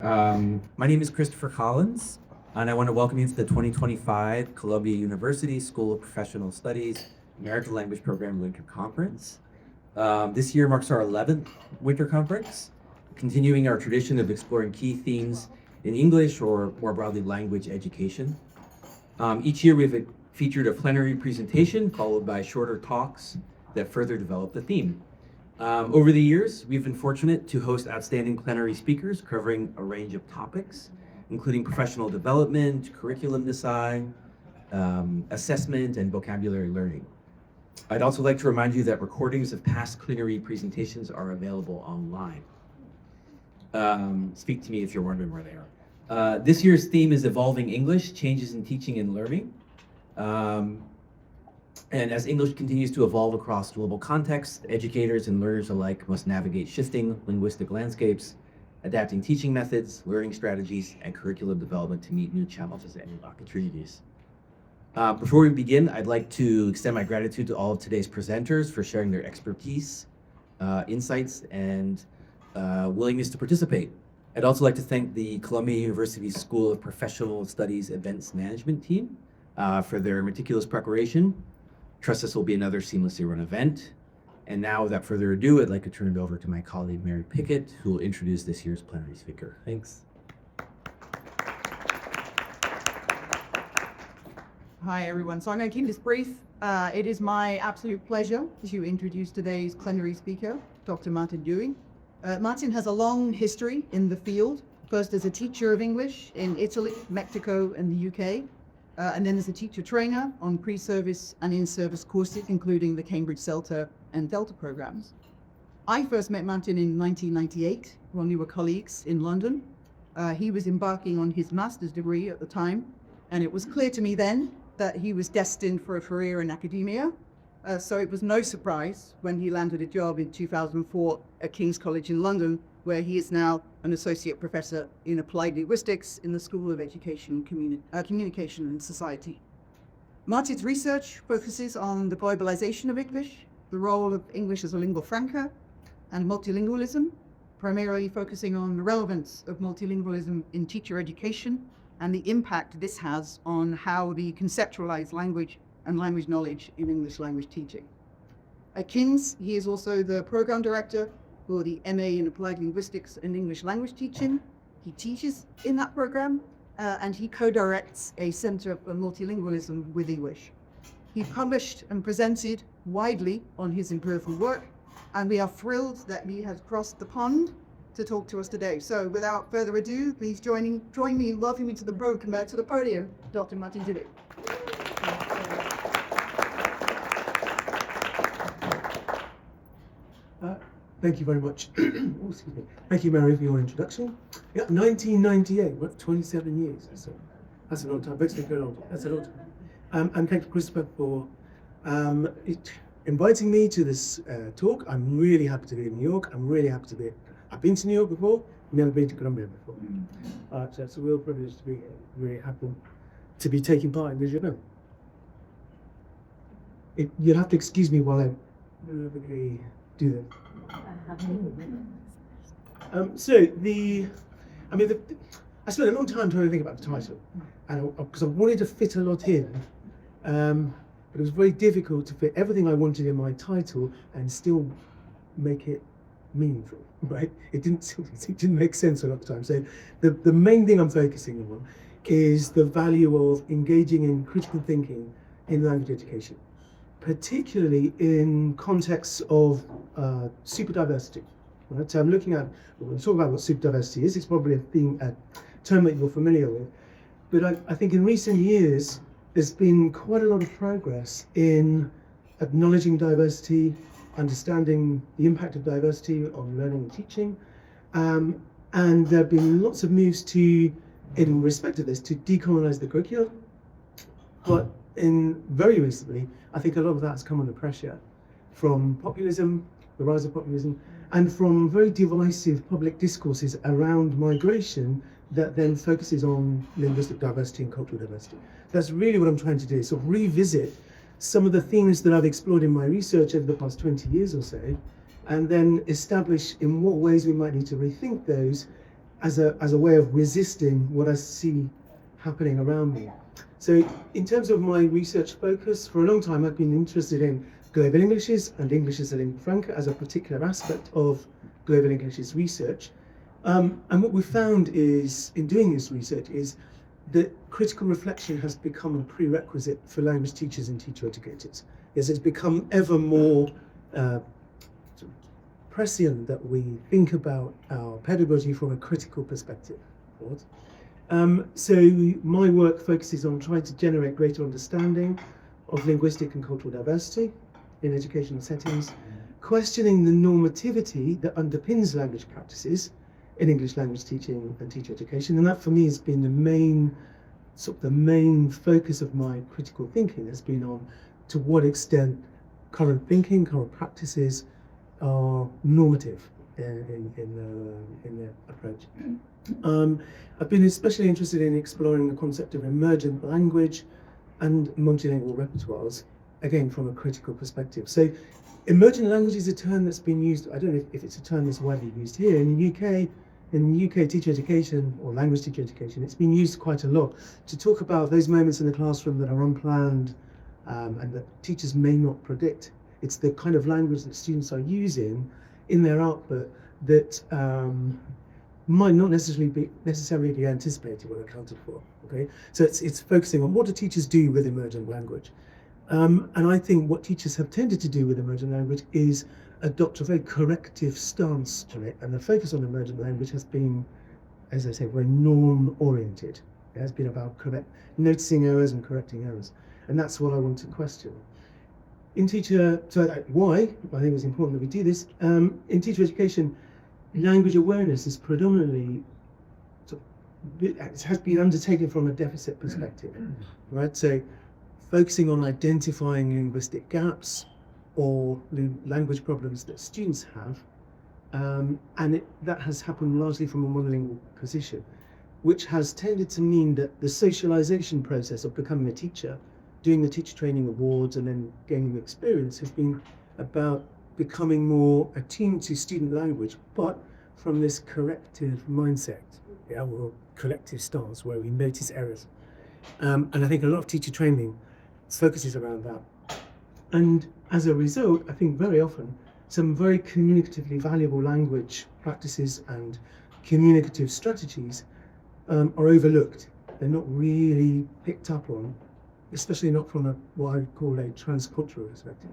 My name is Christopher Collins, and I want to welcome you to the 2025 Columbia University School of Professional Studies American Language Program Winter Conference. This year marks our 11th Winter Conference, continuing our tradition of exploring key themes in English or more broadly language education. Each year we've featured a plenary presentation followed by shorter talks that further develop the theme. Over the years, we've been fortunate to host outstanding plenary speakers covering a range of topics, including professional development, curriculum design, assessment, and vocabulary learning. I'd also like to remind you that recordings of past plenary presentations are available online. Speak to me if you're wondering where they are. This year's theme is Evolving English, Changes in Teaching and Learning. And as English continues to evolve across global contexts, educators and learners alike must navigate shifting linguistic landscapes, adapting teaching methods, learning strategies, and curriculum development to meet new challenges and new opportunities. Before we begin, I'd like to extend my gratitude to all of today's presenters for sharing their expertise, insights, and willingness to participate. I'd also like to thank the Columbia University School of Professional Studies Events Management team for their meticulous preparation. Trust this will be another seamlessly run event. And now, without further ado, I'd like to turn it over to my colleague, Mary Pickett, who will introduce this year's plenary speaker. Thanks. Hi, everyone. So I'm going to keep this brief. It is my absolute pleasure to introduce today's plenary speaker, Dr. Martin Dewey. Martin has a long history in the field, first as a teacher of English in Italy, Mexico, and the UK. And then as a teacher trainer on pre-service and in-service courses, including the Cambridge CELTA and Delta programs. I first met Martin in 1998 when we were colleagues in London. He was embarking on his master's degree at the time, and it was clear to me then that he was destined for a career in academia. So it was no surprise when he landed a job in 2004 at King's College in London, where he is now an associate professor in Applied Linguistics in the School of Education, Communication and Society. Martin's research focuses on the globalisation of English, the role of English as a lingua franca, and multilingualism, primarily focusing on the relevance of multilingualism in teacher education and the impact this has on how we conceptualise language and language knowledge in English language teaching. At King's, he is also the program director for the MA in Applied Linguistics and English language teaching. He teaches in that program, and he co-directs a Centre for Multilingualism with English. He published and presented widely on his empirical work, and we are thrilled that he has crossed the pond to talk to us today. So without further ado, please join me in welcoming to the podium, Dr. Martin Dewey. Thank you very much. Oh, excuse me. Thank you, Mary, for your introduction. Yeah, 1998, what, 27 years. That's a long time. That's a long time. And thank you, Christopher, for inviting me to this talk. I'm really happy to be in New York. I've been to New York before, never been to Columbia before. So it's a real privilege to be here. Really happy to be taking part in this event. You'll have to excuse me while I do this. I spent a long time trying to think about the title, and because I wanted to fit a lot in, but it was very difficult to fit everything I wanted in my title and still make it meaningful. Right? It didn't make sense a lot of times. So the main thing I'm focusing on is the value of engaging in critical thinking in language education, particularly in contexts of super diversity. Right? So I'm looking at, when we talk about what super diversity is, it's probably a term that you're familiar with. But I think in recent years, there's been quite a lot of progress in acknowledging diversity, understanding the impact of diversity on learning and teaching. And there have been lots of moves in respect of this, to decolonize the curriculum. But very recently, I think a lot of that has come under pressure from populism, the rise of populism, and from very divisive public discourses around migration that then focuses on linguistic diversity and cultural diversity. That's really what I'm trying to do, sort of revisit some of the themes that I've explored in my research over the past 20 years or so, and then establish in what ways we might need to rethink those as a way of resisting what I see happening around me. So in terms of my research focus, for a long time I've been interested in global Englishes and English as a lingua franca as a particular aspect of global Englishes research. And what we found is, in doing this research, is that critical reflection has become a prerequisite for language teachers and teacher educators. Yes, it's become ever more prescient that we think about our pedagogy from a critical perspective. So my work focuses on trying to generate greater understanding of linguistic and cultural diversity in educational settings, questioning the normativity that underpins language practices in English language teaching and teacher education. And that for me has been the main focus of my critical thinking, has been on to what extent current thinking, current practices are normative in their approach. I've been especially interested in exploring the concept of emergent language and multilingual repertoires, again from a critical perspective. So emergent language is a term that's been used, I don't know if it's a term that's widely used here in the UK. In UK teacher education or language teacher education, it's been used quite a lot to talk about those moments in the classroom that are unplanned and that teachers may not predict. It's the kind of language that students are using in their output that might not necessarily be anticipated or accounted for. Okay, so it's focusing on what do teachers do with emergent language, and I think what teachers have tended to do with emergent language is adopt a very corrective stance to it, and the focus on emergent language has been, as I say, very norm-oriented. It has been about noticing errors and correcting errors, and that's what I want to question. In teacher, why I think it's important that we do this. In teacher education, language awareness is predominantly, it has been undertaken from a deficit perspective, right? So focusing on identifying linguistic gaps or language problems that students have, and that has happened largely from a monolingual position, which has tended to mean that the socialization process of becoming a teacher, doing the teacher training awards and then gaining experience, has been about becoming more attuned to student language, but from this corrective mindset, or collective stance where we notice errors. And I think a lot of teacher training focuses around that. And as a result, I think very often some very communicatively valuable language practices and communicative strategies are overlooked. They're not really picked up on, especially not from what I call a transcultural perspective.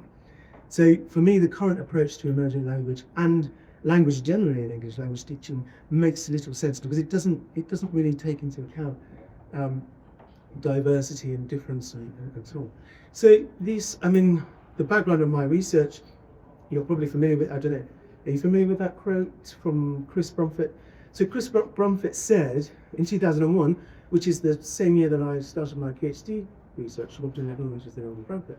So for me, the current approach to emerging language and language generally in English language teaching makes little sense because it doesn't really take into account diversity and difference and so on. So the background of my research, you're probably familiar with, I don't know, are you familiar with that quote from Chris Brumfitt? So Chris Brumfitt said in 2001, which is the same year that I started my PhD research, which is the Lingua Franca,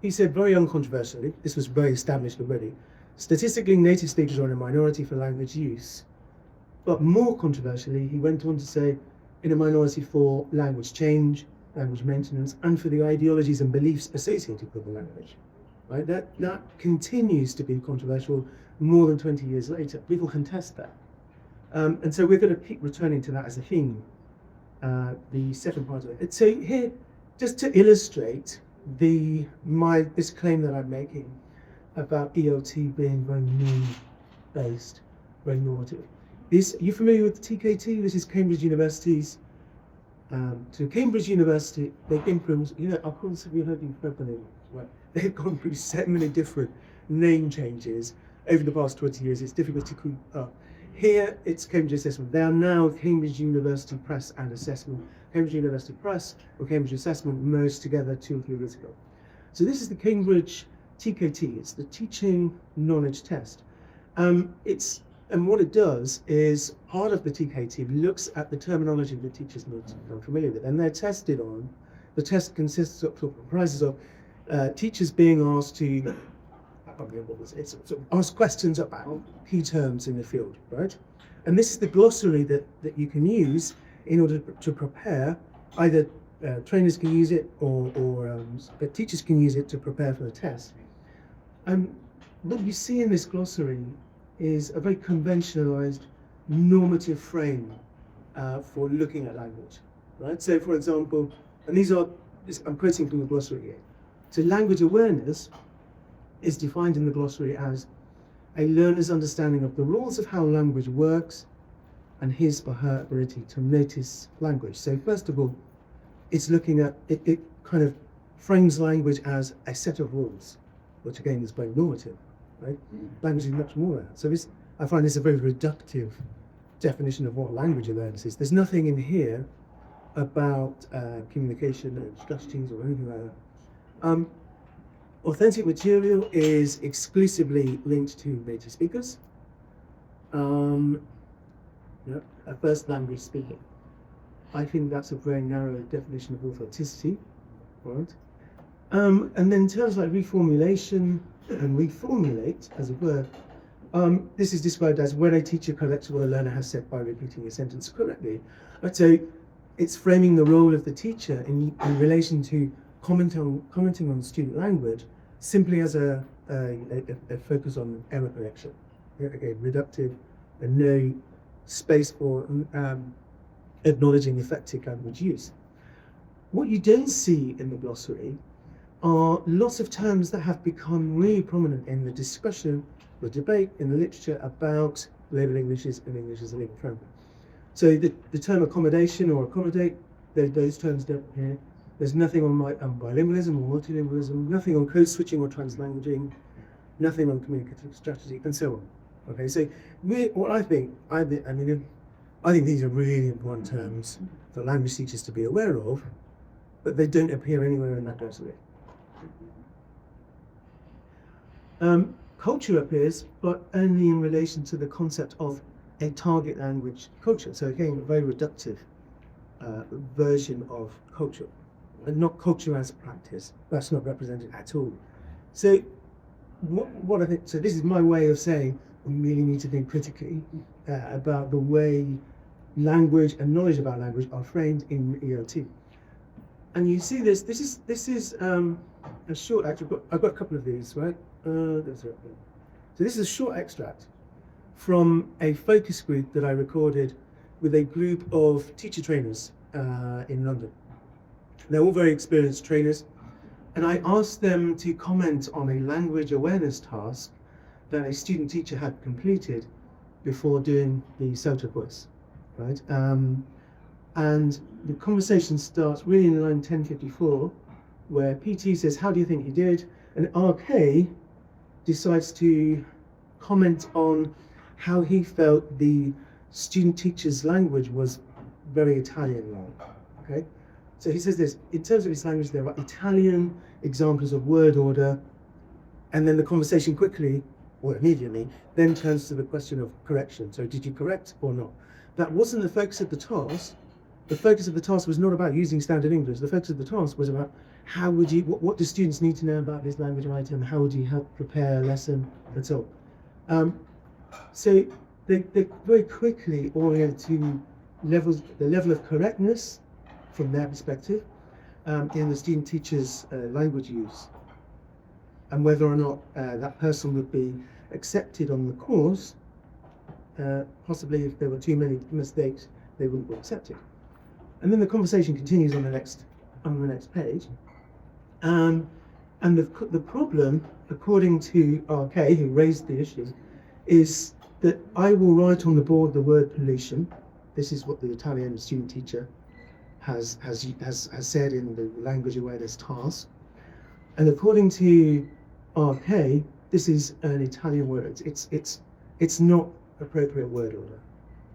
he said very uncontroversially, this was very established already, statistically native speakers are in a minority for language use. But more controversially, he went on to say, in a minority for language change, language maintenance, and for the ideologies and beliefs associated with the language. Right? That continues to be controversial more than 20 years later. People contest that. And so we're going to keep returning to that as a theme, the second part of it. So here, just to illustrate this claim that I'm making about ELT being very norm-based, very normative. Are you familiar with the TKT? This is Cambridge University's. To Cambridge University, they've been through, I've constantly heard you probably, right? They've gone through so many different name changes over the past 20 years. It's difficult to keep up. Here, it's Cambridge Assessment. They are now Cambridge University Press and Assessment. Cambridge University Press or Cambridge Assessment merged together 2 or 3 years ago. So this is the Cambridge TKT. It's the Teaching Knowledge Test. And what it does is part of the TKT looks at the terminology that teachers are familiar with, and they're tested on. The test comprises of teachers being asked to ask questions about key terms in the field, right? And this is the glossary that you can use in order to prepare. Either trainers can use it but teachers can use it to prepare for the test. And what you see in this glossary is a very conventionalized normative frame for looking at language, right? So, for example, and I'm quoting from the glossary here. So, language awareness is defined in the glossary as a learner's understanding of the rules of how language works and his or her ability to notice language. So, first of all, it's looking at it kind of frames language as a set of rules, which again is very normative, right? Language is much more than that. So I find this a very reductive definition of what language awareness is. There's nothing in here about communication and strategies or anything like that. Authentic material is exclusively linked to native speakers. A first language speaker. I think that's a very narrow definition of authenticity, right? And then in terms like reformulation and reformulate as a verb, this is described as when a teacher corrects what a learner has said by repeating a sentence correctly. So it's framing the role of the teacher in relation to commenting on student language simply as a focus on error correction. Again, reductive and no space for acknowledging effective language use. What you don't see in the glossary are lots of terms that have become really prominent in the discussion, the debate in the literature about global Englishes and English as a lingua franca. So the term accommodation or accommodate, those terms don't appear. There's nothing on bilingualism or multilingualism, nothing on code switching or translanguaging, nothing on communicative strategy, and so on. Okay, so what I think these are really important terms for language teachers to be aware of, but they don't appear anywhere in that glossary. Culture appears, but only in relation to the concept of a target language culture. So again, a very reductive version of culture, and not culture as practice. That's not represented at all. So what I think, so this is my way of saying we really need to think critically about the way language and knowledge about language are framed in ELT. And you see this is a short extract. I've got a couple of these, right? So this is a short extract from a focus group that I recorded with a group of teacher trainers in London. They're all very experienced trainers, and I asked them to comment on a language awareness task that a student teacher had completed before doing the SOTA quiz, right? And the conversation starts really in line 1054, where PT says, "How do you think you did?" And RK decides to comment on how he felt the student teacher's language was very Italian-like. Okay, so he says this: in terms of his language, there are Italian examples of word order, and then the conversation quickly, or immediately, then turns to the question of correction. So, did you correct or not? That wasn't the focus of the task. The focus of the task was not about using standard English. The focus of the task was about what do students need to know about this language item? How would you help prepare a lesson, and so on. So they very quickly orient to the level of correctness from their perspective in the student teacher's language use, and whether or not that person would be accepted on the course. Possibly if there were too many mistakes, they wouldn't be accepted. And then the conversation continues on the next page. And the problem, according to RK, who raised the issue, is that I will write on the board the word pollution. This is what the Italian student teacher has said in the language awareness task. And according to RK, this is an Italian word. It's not appropriate word order.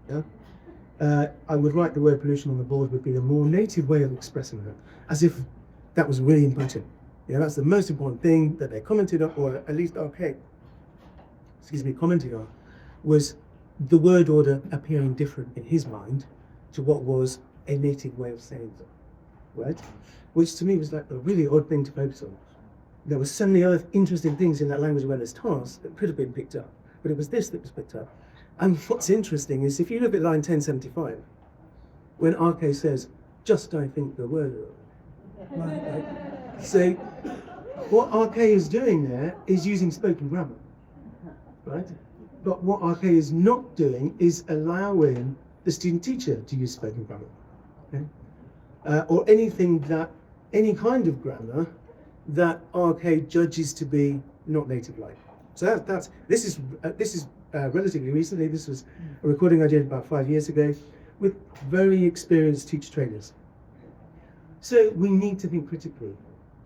Yeah? I would write the word pollution on the board would be a more native way of expressing that, as if that was really important. You know, that's the most important thing that they commented on, or at least commenting on, was the word order appearing different in his mind to what was a native way of saying it, right? Which to me was like a really odd thing to focus on. There were so many other interesting things in that language awareness task that could have been picked up, but it was this that was picked up. And what's interesting is if you look at line 1075, when RK says, "Just I think the word order," right? So what RK is doing there is using spoken grammar, right? But what RK is not doing is allowing the student teacher to use spoken grammar, okay? Or any kind of grammar that RK judges to be not native-like. So this is relatively recently. This was a recording I did about 5 years ago with very experienced teacher trainers. So we need to think critically.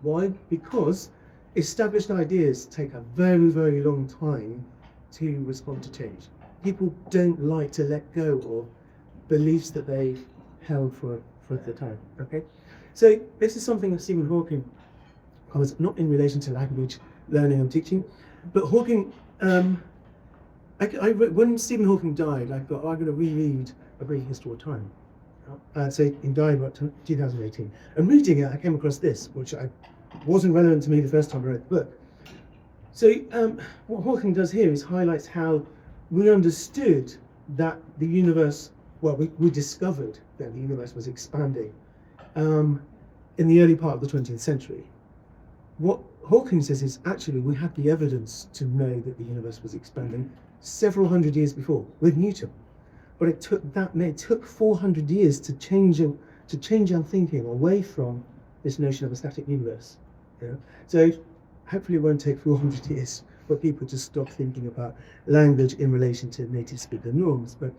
Why? Because established ideas take a very, very long time to respond to change. People don't like to let go of beliefs that they held for the time. Okay, so this is something that Stephen Hawking was not in relation to language learning and teaching, but Hawking. When Stephen Hawking died, I thought, I'm going to reread A Brief History of Time. So he died about 2018, and reading it, I came across this, which wasn't relevant to me the first time I read the book. So what Hawking does here is highlights how we understood that the universe, well, we discovered that the universe was expanding in the early part of the 20th century. What Hawking says is actually we had the evidence to know that the universe was expanding several hundred years before with Newton, but it took 400 years to change our thinking away from this notion of a static universe. You know? So hopefully it won't take 400 years for people to stop thinking about language in relation to native speaker norms. But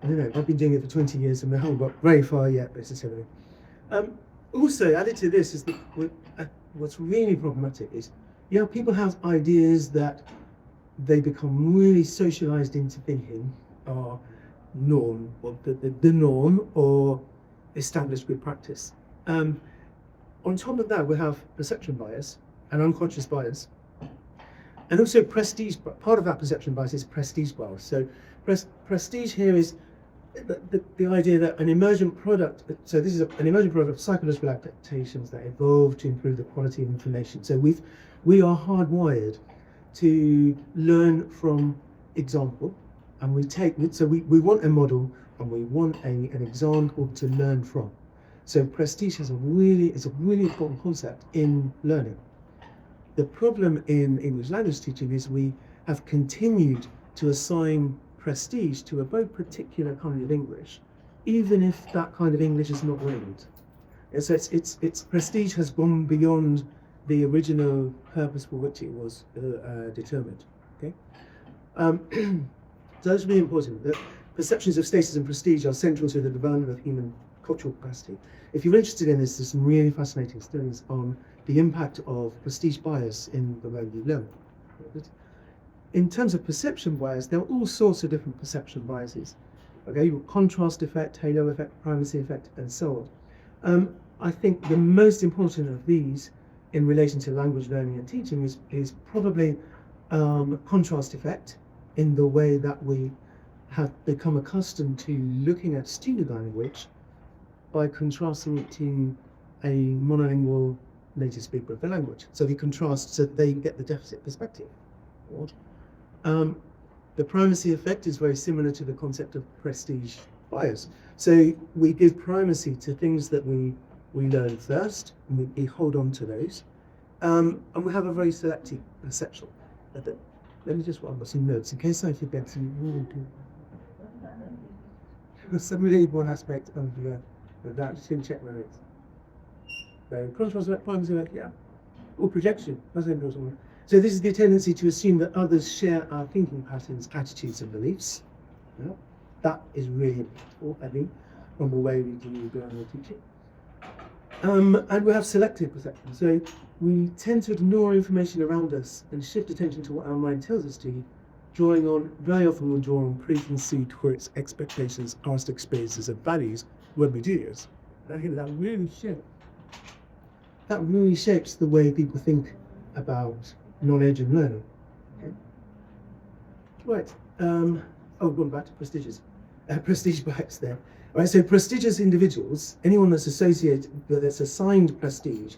I don't know, I've been doing it for 20 years and we haven't got very far yet necessarily. Also added to this is that what's really problematic is, people have ideas that they become really socialized into thinking are norm, or the norm, or established good practice. On top of that, we have perception bias and unconscious bias, and also prestige. Part of that perception bias is prestige bias. So prestige here is the idea that an emergent product, so this is an emergent product of psychological adaptations that evolve to improve the quality of information. So we are hardwired to learn from example, and we want a model and we want an example to learn from. So prestige is a really important concept in learning. The problem in English language teaching is we have continued to assign prestige to a very particular kind of English, even if that kind of English is not learned. And so it's prestige has gone beyond the original purpose for which it was determined. Okay, so that's really important. That perceptions of status and prestige are central to the development of human cultural capacity. If you're interested in this, there's some really fascinating studies on the impact of prestige bias in the way you learn. In terms of perception bias, there are all sorts of different perception biases. Okay, contrast effect, halo effect, primacy effect, and so on. I think the most important of these in relation to language learning and teaching is probably contrast effect, in the way that we have become accustomed to looking at student language by contrasting it to a monolingual native speaker of the language. So we contrast so they get the deficit perspective. The primacy effect is very similar to the concept of prestige bias. So we give primacy to things that we learn first, and we hold on to those. And we have a very selective perception. Let me just write some notes in case I forget to some really important aspect of that. Just check my notes. So contrast effect, primacy effect, yeah. Or projection, that's important. So this is the tendency to assume that others share our thinking patterns, attitudes, and beliefs. Yeah. That is really important, I think, from the way we do learning and teaching. And we have selective perception. So we tend to ignore information around us and shift attention to what our mind tells us to, very often we'll draw on preconceived for its expectations, past experiences, and values when we do this. And I think that really shapes the way people think about knowledge and learning. Okay. Right. Going back to prestige bias there. All right. So prestigious individuals, anyone that's assigned prestige,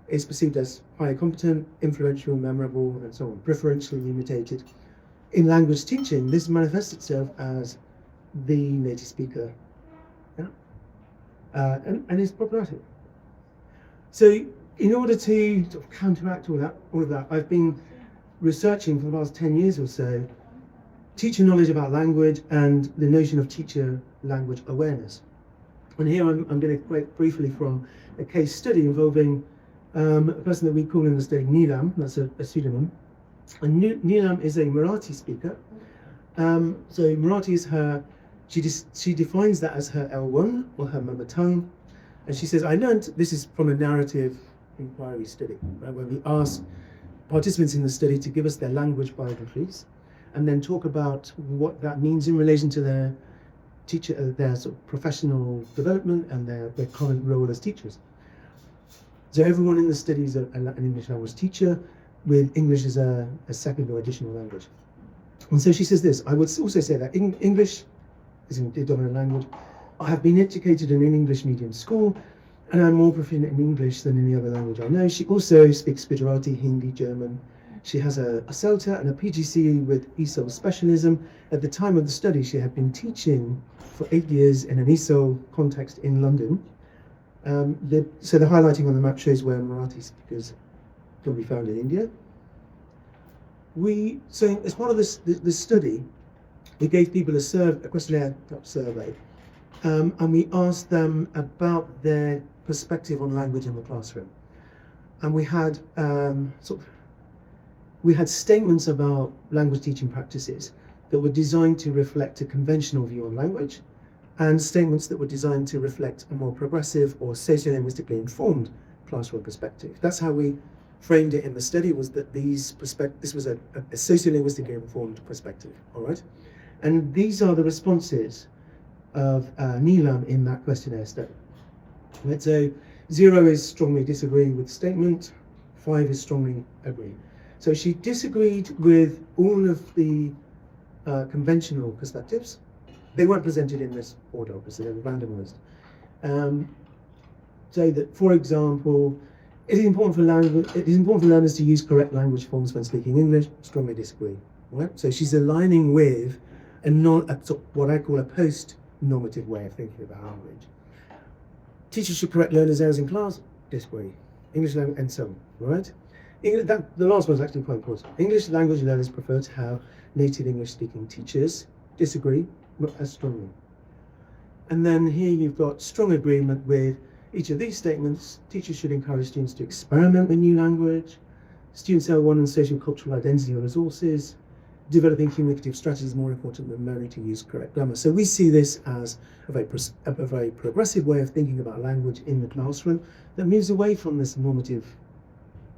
is perceived as highly competent, influential, memorable, and so on, preferentially imitated. In language teaching, this manifests itself as the native speaker, and is problematic. So, in order to counteract all of that, I've been researching for the last 10 years or so teacher knowledge about language and the notion of teacher language awareness. And here I'm going to quote briefly from a case study involving a person that we call in the study Neelam, that's a pseudonym. And Neelam is a Marathi speaker. So Marathi is her, she defines that as her L1 or her mother tongue. And she says, I learned, this is from a narrative inquiry study, right, where we asked participants in the study to give us their language biographies and then talk about what that means in relation to their teacher, their sort of professional development and their current role as teachers. So everyone in the study is an English language teacher with English as a second or additional language. And so she says this, I would also say that English is a dominant language. I have been educated in an English medium school and I'm more proficient in English than any other language I know. She also speaks Gujarati, Hindi, German. She has a CELTA and a PGCE with ESOL specialism. At the time of the study, she had been teaching for 8 years in an ESOL context in London. So the highlighting on the map shows where Marathi speakers can be found in India. So as part of this study, we gave people a questionnaire survey, and we asked them about their perspective on language in the classroom. And we had statements about language teaching practices that were designed to reflect a conventional view on language, and statements that were designed to reflect a more progressive or sociolinguistically informed classroom perspective. That's how we framed it in the study, was that this was a sociolinguistically informed perspective, all right? And these are the responses of Neelam in that questionnaire study. Right, so 0 is strongly disagree with the statement, 5 is strongly agree. So she disagreed with all of the conventional perspectives. They weren't presented in this order, obviously, they were randomized. So that, for example, it is important for learners to use correct language forms when speaking English. Strongly disagree. Right? So she's aligning with what I call a post-normative way of thinking about language. Teachers should correct learners' errors in class. Disagree. English language and so on. Right? The last one is actually quite important. English language learners prefer to have native English-speaking teachers. Disagree, not as strongly. And then here you've got strong agreement with each of these statements. Teachers should encourage students to experiment with new language. Students L1 and sociocultural identity or resources. Developing communicative strategies is more important than learning to use correct grammar. So we see this as a very progressive way of thinking about language in the classroom that moves away from this normative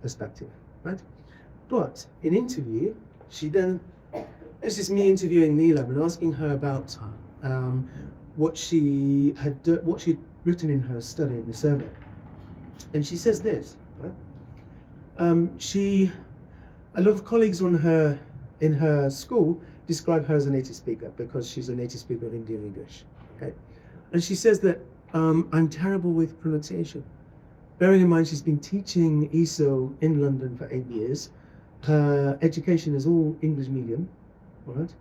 perspective, right? But in interview, this is me interviewing Neelam and asking her about what she'd written in her study in the survey. And she says this, right? A lot of colleagues in her school describe her as a native speaker because she's a native speaker of Indian English, okay? And she says that I'm terrible with pronunciation. Bearing in mind she's been teaching ESO in London for 8 years. Her education is all English medium, all right?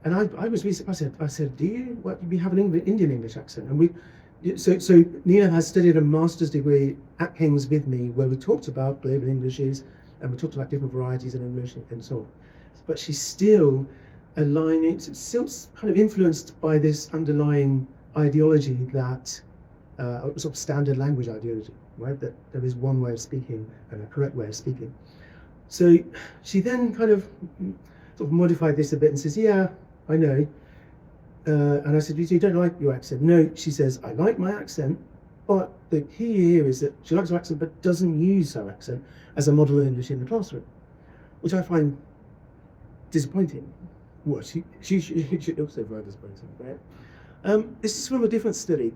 And I was really surprised. I said, do you have an Indian English accent? And so Nina has studied a master's degree at King's with me, where we talked about global Englishes and we talked about different varieties of English and so on. But she's still still kind of influenced by this underlying ideology that sort of standard language ideology, right? That there is one way of speaking and a correct way of speaking. So she then kind of sort of modified this a bit and says, yeah, I know. And I said, you don't like your accent? No, she says, I like my accent, but the key here is that she likes her accent but doesn't use her accent as a model of English in the classroom, which I find disappointing. Well, she also very disappointing, right? This is from a different study,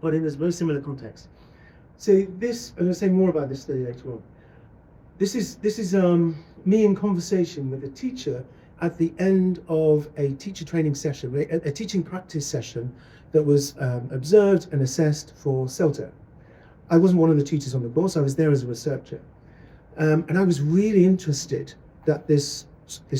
but in a very similar context. So this, I'm going to say more about this study later on. This is me in conversation with a teacher at the end of a teacher training session, a teaching practice session that was observed and assessed for CELTA. I wasn't one of the tutors on the course, I was there as a researcher. And I was really interested that this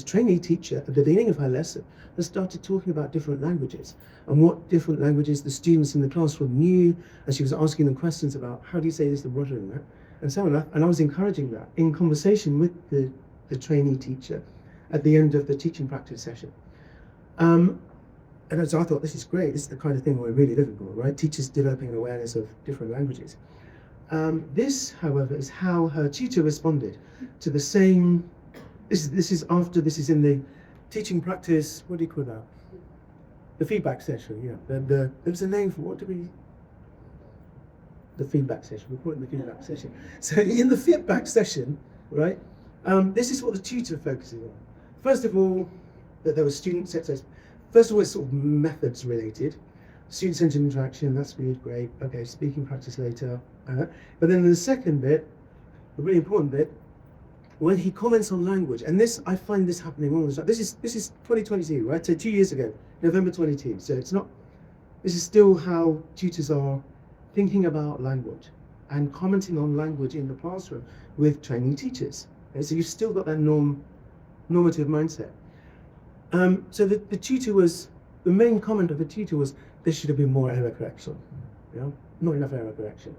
trainee teacher at the beginning of her lesson has started talking about different languages and what different languages the students in the classroom knew, and she was asking them questions about how do you say this and what and that, and so on. And I was encouraging that in conversation with the trainee teacher at the end of the teaching practice session. And so I thought, this is great. This is the kind of thing we're really looking for, right? Teachers developing an awareness of different languages. This, however, is how her tutor responded to the same. This is in the teaching practice. What do you call that? The feedback session. Yeah. There was a name for the feedback session. We call it the feedback session. So in the feedback session, right? This is what the tutor focuses on. First of all, that there were student sets. First of all, it's sort of methods related. Student-centered interaction, that's really great. Okay, speaking practice later. But then the second bit, the really important bit, when he comments on language, and this, I find this happening all the time. This is 2022, right? So 2 years ago, November 22. So it's not, this is still how tutors are thinking about language and commenting on language in the classroom with training teachers. Okay, so you've still got that normative mindset. So the main comment of the tutor was, there should have been more error correction, not enough error correction.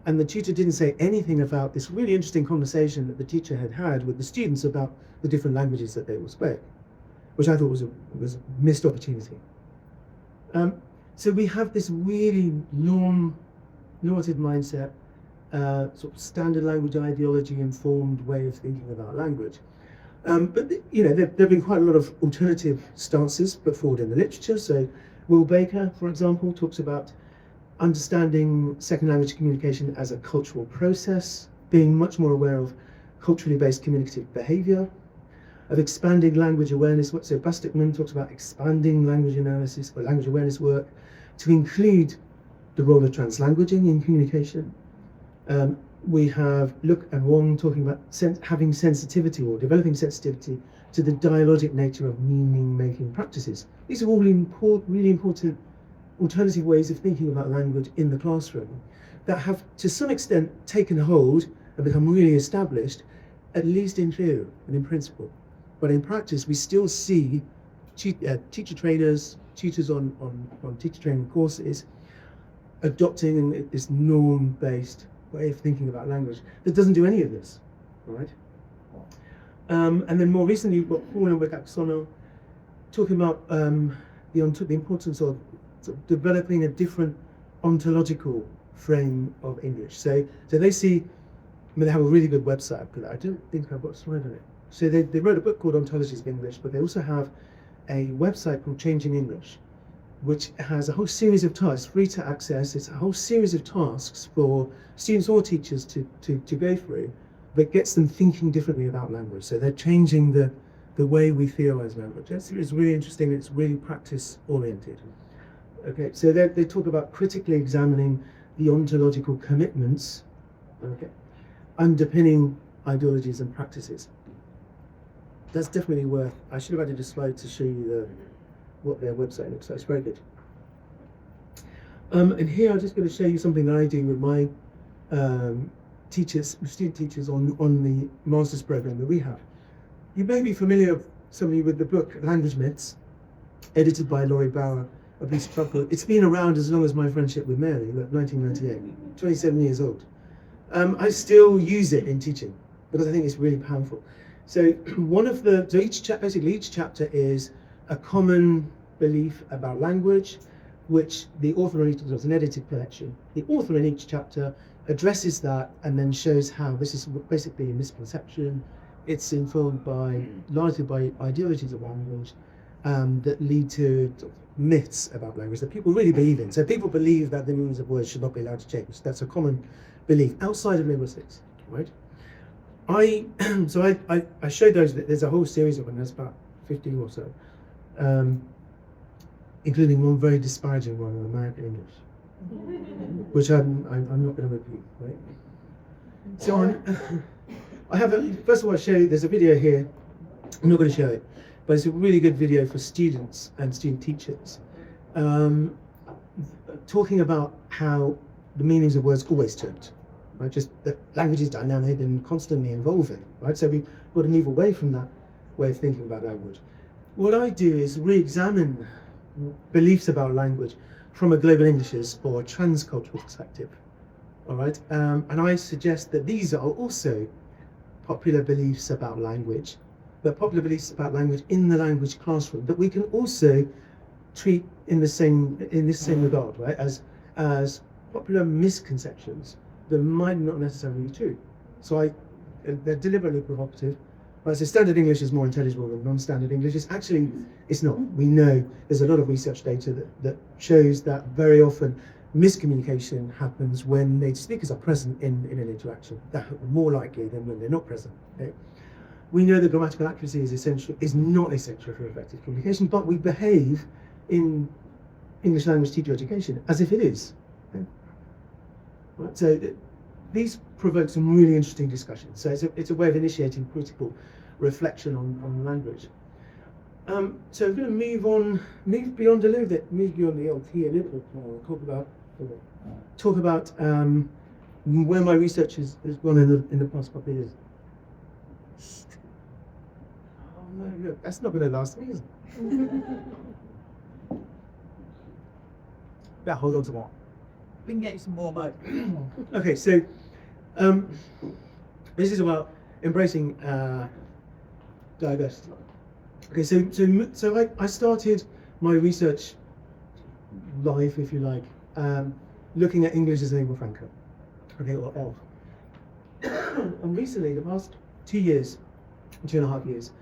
And the tutor didn't say anything about this really interesting conversation that the teacher had with the students about the different languages that they all spoke, which I thought was a missed opportunity. So we have this really normative mindset, sort of standard language ideology informed way of thinking about language. But there have been quite a lot of alternative stances put forward in the literature. So Will Baker, for example, talks about understanding second language communication as a cultural process, being much more aware of culturally based communicative behavior, of expanding language awareness. So Bastikman talks about expanding language analysis or language awareness work to include the role of translanguaging in communication. We have Luke and Wong talking about having sensitivity or developing sensitivity to the dialogic nature of meaning-making practices. These are all really important alternative ways of thinking about language in the classroom that have, to some extent, taken hold and become really established, at least in theory and in principle. But in practice, we still see teacher trainers, tutors on teacher training courses, adopting this norm-based way of thinking about language that doesn't do any of this, right? And then more recently, we've got Paul and Wekaksono talking about the importance of developing a different ontological frame of English. So they see, they have a really good website, but I don't think I've got a slide on it. So they wrote a book called Ontologies of English, but they also have a website called Changing English, which has a whole series of tasks, free to access. It's a whole series of tasks for students or teachers to go through, but gets them thinking differently about language. So they're changing the way we theorize language. It's really interesting. It's really practice oriented. Okay, so they talk about critically examining the ontological commitments, okay, underpinning ideologies and practices. That's definitely worth. I should have added a slide to show you what their website looks like. It's very good. And here I'm just going to show you something that I do with my student teachers on the master's program that we have. You may be familiar, some of you, with the book Language Myths, edited by Laurie Bauer of Lisa Truckle. It's been around as long as my friendship with Mary, 1998, 27 years old. I still use it in teaching because I think it's really powerful. So each chapter is a common belief about language, which the author does an edited collection. The author in each chapter addresses that and then shows how this is basically a misconception. It's informed largely by ideologies of language that lead to myths about language that people really believe in. So people believe that the meanings of words should not be allowed to change. That's a common belief outside of linguistics, right? I showed those. There's a whole series of them. There's about 50 or so, including one very disparaging one on American English, which I'm not going to repeat. Right? So I have first of all, I'll show you. There's a video here. I'm not going to show it, but it's a really good video for students and student teachers, talking about how the meanings of words always change. Right? Just that language is dynamic and constantly evolving, right? So we've got to move away from that way of thinking about language. What I do is re-examine beliefs about language from a global English's or a transcultural perspective, all right? And I suggest that these are also popular beliefs about language the popular beliefs about language in the language classroom that we can also treat in this same regard, right? As popular misconceptions that might not necessarily be true. So they're deliberately provocative. But I say standard English is more intelligible than non-standard English. It's not. We know there's a lot of research data that shows that very often miscommunication happens when native speakers are present in an interaction. That's more likely than when they're not present. Okay? We know that grammatical accuracy is not essential for effective communication, but we behave in English language teacher education as if it is. Okay? Right? So these provoke some really interesting discussions. So it's a way of initiating critical reflection on language. So we're going to move beyond a little bit, move beyond the ALP a little bit more, talk about where my research has gone in the past couple of years. Oh no, look, that's not going to last me, is it? Yeah, hold on to more. We can get you some more, mate. Okay, so this is about embracing diversity. Okay, so I started my research life, if you like, looking at English as lingua franca, okay, or ALP. And recently, the past 2.5 years,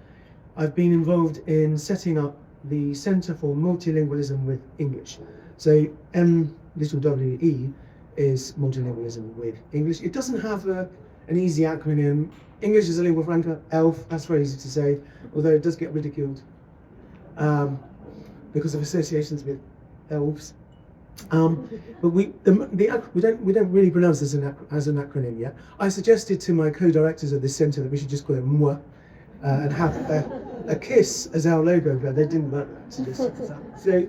I've been involved in setting up the Centre for Multilingualism with English. So MWE is multilingualism with English. It doesn't have an easy acronym. English is a lingua franca, ALP, that's very easy to say, although it does get ridiculed because of associations with elves. But we don't really pronounce this as an acronym yet. I suggested to my co-directors of this centre that we should just call it MWA and have a kiss as our logo, but they didn't like that. So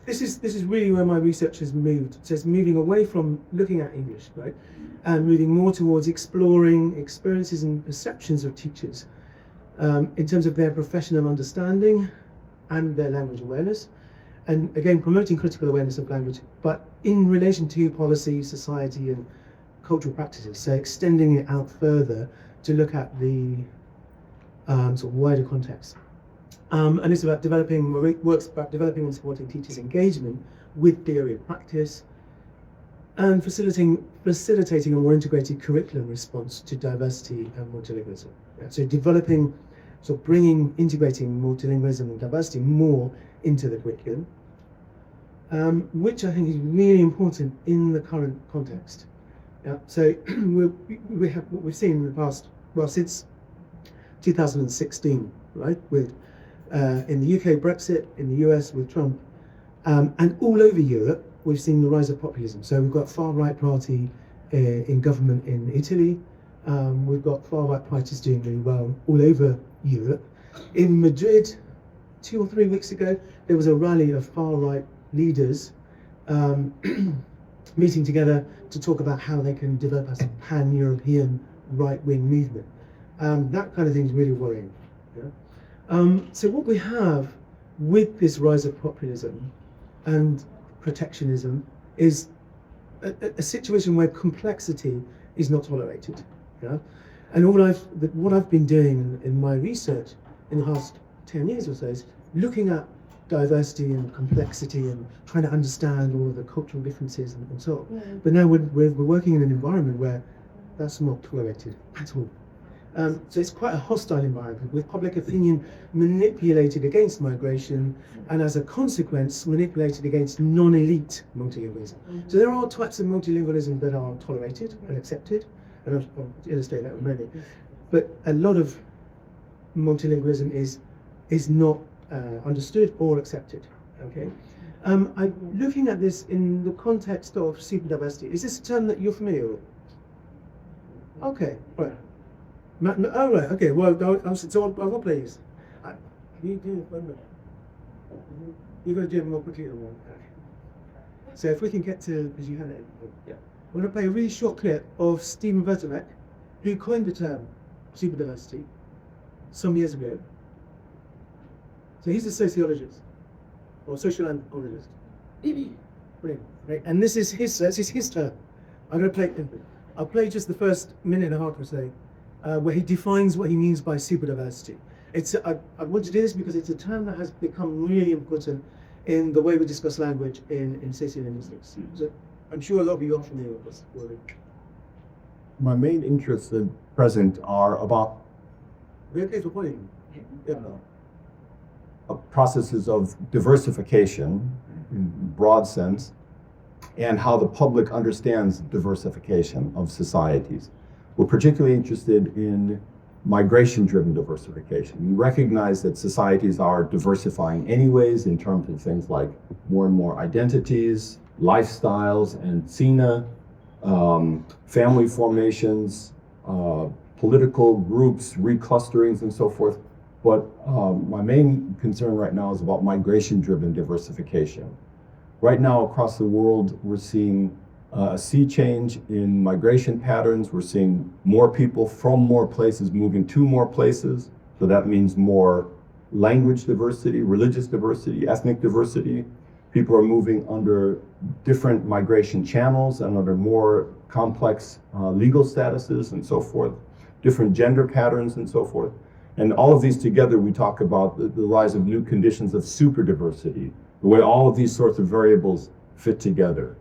this is really where my research has moved. So it's moving away from looking at English, right, and moving more towards exploring experiences and perceptions of teachers in terms of their professional understanding and their language awareness. And again, promoting critical awareness of language, but in relation to policy, society, and cultural practices. So extending it out further to look at the sort of wider context. And it's about works about developing and supporting teachers' engagement with theory and practice, and facilitating a more integrated curriculum response to diversity and multilingualism. Yeah, so integrating multilingualism and diversity more into the curriculum, which I think is really important in the current context. Yeah, so we have what we've seen in the past, since 2016, right, with in the UK Brexit, in the US with Trump, and all over Europe we've seen the rise of populism. So we've got far-right party in government in Italy, we've got far-right parties doing really well all over Europe. In Madrid, 2 or 3 weeks ago, there was a rally of far-right leaders meeting together to talk about how they can develop a pan-European right-wing movement. That kind of thing is really worrying. Yeah? So what we have with this rise of populism and protectionism is a situation where complexity is not tolerated. Yeah? And what I've been doing in my research in the last 10 years or so is looking at diversity and complexity and trying to understand all of the cultural differences and so on. Yeah. But now we're working in an environment where that's not tolerated at all. So it's quite a hostile environment with public opinion manipulated against migration and as a consequence manipulated against non-elite multilingualism. So there are types of multilingualism that are tolerated and accepted, and I'll illustrate that in a minute. But a lot of multilingualism is not understood or accepted. Okay, I'm looking at this in the context of super diversity. Is this a term that you're familiar with? Okay, right. Oh right. Okay. Well, I'll play this. You do it. One minute. You're going to do it more quickly than one. Okay. So if we can get to, because you had it. Yeah. I'm going to play a really short clip of Stephen Vertomek, who coined the term super diversity some years ago. So he's a sociologist or social anthropologist. Brilliant. Right. And this is his term. I'm going to play. I'll play just the first minute and a half or so, where he defines what he means by superdiversity. I want to do this because it's a term that has become really important in the way we discuss language in sociolinguistics. So I'm sure a lot of you are familiar with this word. My main interests at present are about processes of diversification in broad sense, and how the public understands diversification of societies. We're particularly interested in migration-driven diversification. We recognize that societies are diversifying anyways in terms of things like more and more identities, lifestyles, and family formations, political groups, reclusterings, and so forth. But my main concern right now is about migration-driven diversification. Right now, across the world, we're seeing a sea change in migration patterns. We're seeing more people from more places moving to more places. So that means more language diversity, religious diversity, ethnic diversity. People are moving under different migration channels and under more complex legal statuses and so forth, different gender patterns and so forth. And all of these together, we talk about the rise of new conditions of super diversity, the way all of these sorts of variables fit together.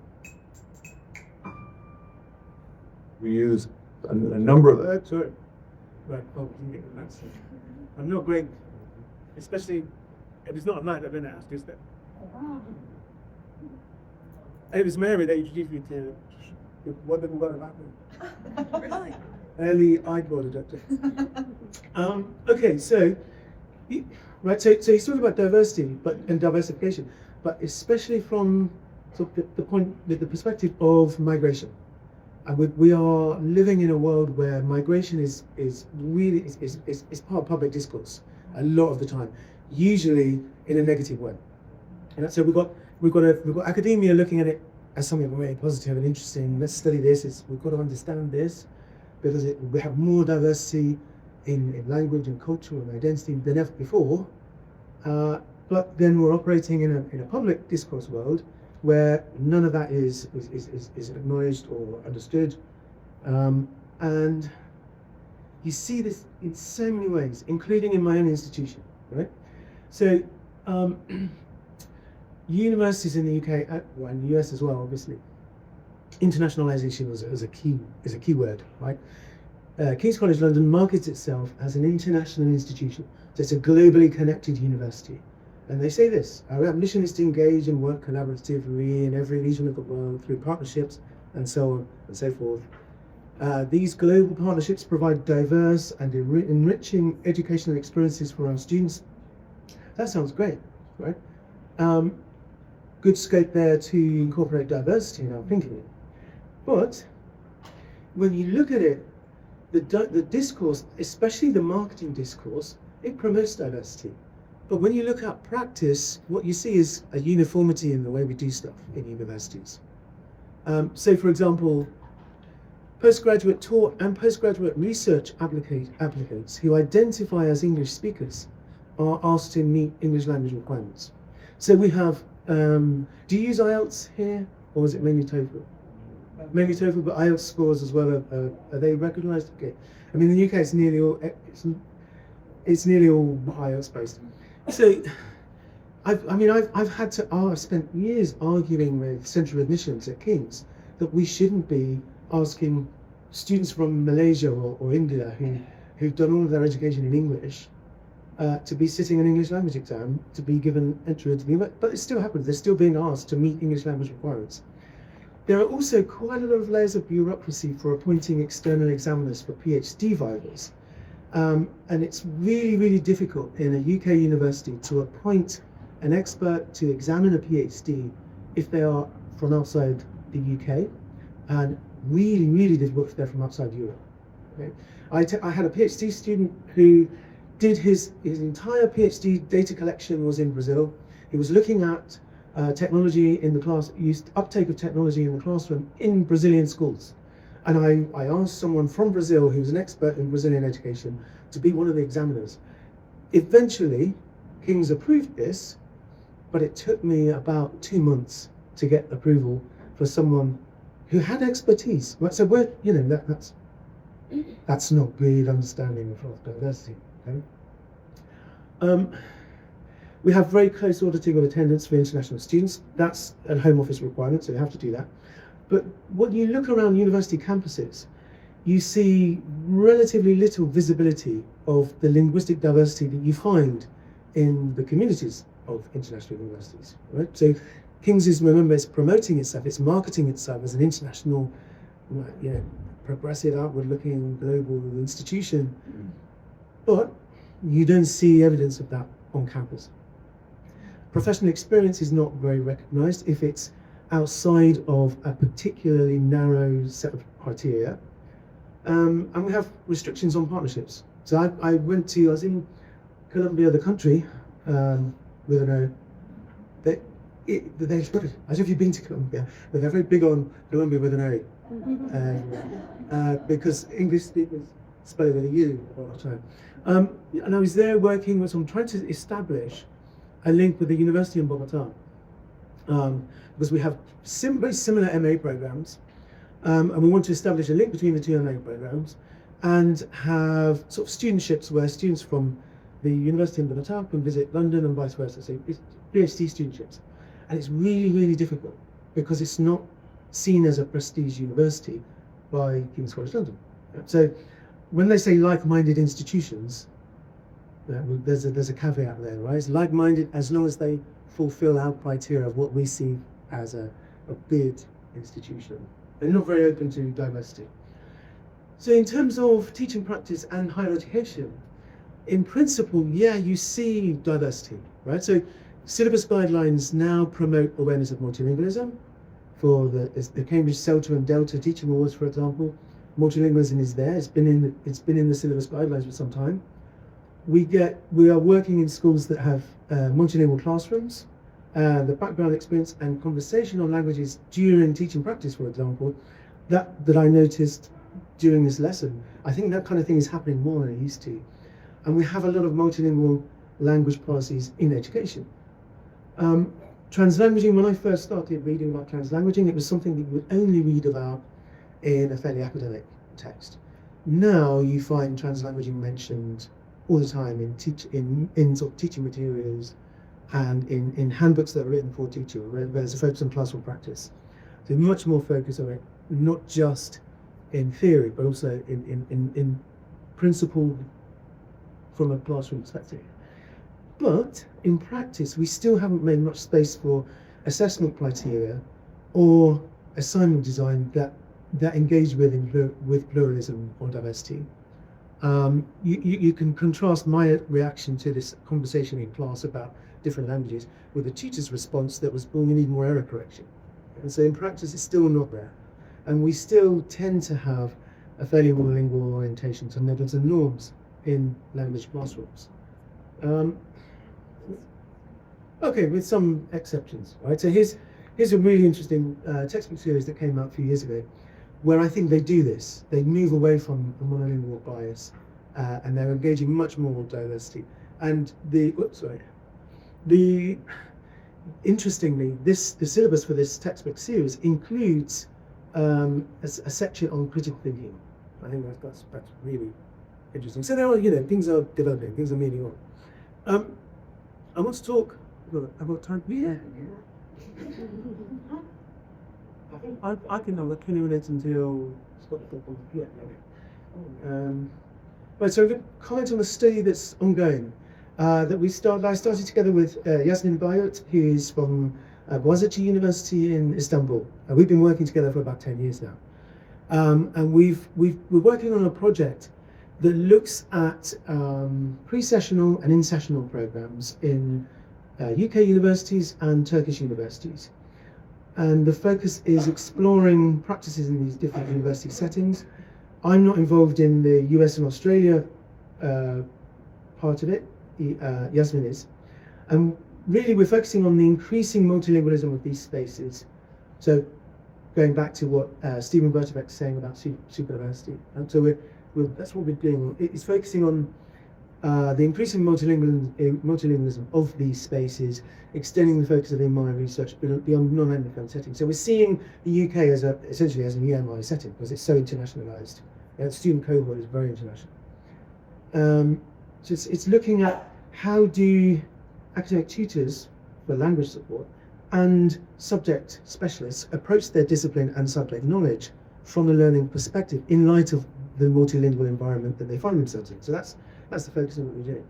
We use a number of... Sorry. Right, I'm not great, especially if it's not a night I've been asked, is that? It was Mary that introduced me to what they've got about me. Really? Early eyeball doctor. Okay, so right, so he's talking about diversity, and diversification, but especially from sort of the perspective of migration. And we are living in a world where migration is really part of public discourse a lot of the time, usually in a negative way. And so we've got academia looking at it as something very positive and interesting. Let's study this. We've got to understand this because we have more diversity in language and culture and identity than ever before. But then we're operating in a public discourse world where none of that is acknowledged or understood. And you see this in so many ways, including in my own institution, right? So universities in the UK, well, in the US as well, obviously, internationalization is a key word, right? King's College London markets itself as an international institution. So it's a globally connected university. And they say this: our ambition is to engage and work collaboratively in every region of the world through partnerships and so on and so forth. These global partnerships provide diverse and enriching educational experiences for our students. That sounds great, right? Good scope there to incorporate diversity in our thinking. But when you look at it, the discourse, especially the marketing discourse, it promotes diversity. But when you look at practice, what you see is a uniformity in the way we do stuff in universities. So, for example, postgraduate taught and postgraduate research applicants who identify as English speakers are asked to meet English language requirements. So we have, do you use IELTS here, or is it mainly TOEFL? Mainly TOEFL, but IELTS scores as well, are they recognised? Okay. I mean, in the UK, it's nearly all IELTS based. So, I've spent years arguing with central admissions at King's that we shouldn't be asking students from Malaysia or India who've done all of their education in English to be sitting an English language exam to be given entry into the university. But it still happens. They're still being asked to meet English language requirements. There are also quite a lot of layers of bureaucracy for appointing external examiners for PhD vivals. And it's really, really difficult in a UK university to appoint an expert to examine a PhD if they are from outside the UK, and really, really difficult if they're from outside Europe. Okay? I had a PhD student who did his entire PhD data collection was in Brazil. He was looking at technology in the class, uptake of technology in the classroom in Brazilian schools. And I asked someone from Brazil who was an expert in Brazilian education to be one of the examiners. Eventually, King's approved this, but it took me about 2 months to get approval for someone who had expertise. Right? So that's That's not good understanding of diversity. Okay? We have very close auditing of attendance for international students. That's a Home Office requirement, so you have to do that. But when you look around university campuses, you see relatively little visibility of the linguistic diversity that you find in the communities of international universities, right? So King's is, remember, it's promoting itself, it's marketing itself as an international, progressive, outward-looking global institution, but you don't see evidence of that on campus. Professional experience is not very recognized if it's outside of a particularly narrow set of criteria. And we have restrictions on partnerships. So I was in Colombia, the country, with an O. I don't know if you've been to Colombia, but they're very big on Colombia with an O. Because English speakers spell it with a U all the time. And I was there working with, I'm trying to establish a link with the university in Bogota. Because we have very similar MA programs, and we want to establish a link between the two MA programs and have sort of studentships where students from the university in Bogota can visit London and vice versa. So it's PhD studentships. And it's really, really difficult because it's not seen as a prestige university by King's College London. So when they say like-minded institutions, there's a caveat there, right? It's like-minded as long as they fulfill our criteria of what we see as a good institution. They're not very open to diversity. So in terms of teaching practice and higher education, in principle, yeah, you see diversity, right? So syllabus guidelines now promote awareness of multilingualism. For the Cambridge Celta and Delta teaching awards, for example, multilingualism is there. It's been in the syllabus guidelines for some time. We are working in schools that have multilingual classrooms. The background experience and conversational languages during teaching practice, for example, that I noticed during this lesson. I think that kind of thing is happening more than it used to. And we have a lot of multilingual language policies in education. Translanguaging, when I first started reading about translanguaging, it was something that you would only read about in a fairly academic text. Now you find translanguaging mentioned all the time in sort of teaching materials and in handbooks that are written for teachers, where there's a focus on classroom practice. So much more focus on it, not just in theory, but also in principle from a classroom perspective. But in practice, we still haven't made much space for assessment criteria or assignment design that engage with pluralism or diversity. You can contrast my reaction to this conversation in class about different languages with the teacher's response that was, well, we need more error correction. And so in practice, it's still not there. And we still tend to have a fairly monolingual orientation to methods and norms in language classrooms. Okay, with some exceptions, right? So here's a really interesting textbook series that came out a few years ago, where I think they do this. They move away from the monolingual bias, and they're engaging much more with diversity. And interestingly, the syllabus for this textbook series includes a section on critical thinking. I think that's really interesting. So there are, things are developing, things are moving on. I want to talk about time. Yeah. I can have 20 minutes until. Yeah. Right. So I'm going to comment on a study that's ongoing. That I started together with Yasmin Bayat, who is from Boğaziçi University in Istanbul. We've been working together for about 10 years now, and we're working on a project that looks at pre-sessional and in-sessional programs in UK universities and Turkish universities. And the focus is exploring practices in these different university settings. I'm not involved in the US and Australia part of it. Yasmin is. And really we're focusing on the increasing multilingualism of these spaces. So going back to what Stephen Bertebek's saying about superdiversity. And so that's what we're doing. It's focusing on the increasing multilingualism of these spaces, extending the focus of my research beyond non-Anglophone settings. So we're seeing the UK essentially as an EMI setting because it's so internationalised The student cohort is very international. So it's looking at how do academic tutors for language support and subject specialists approach their discipline and subject knowledge from a learning perspective in light of the multilingual environment that they find themselves in. So that's the focus of what we're doing.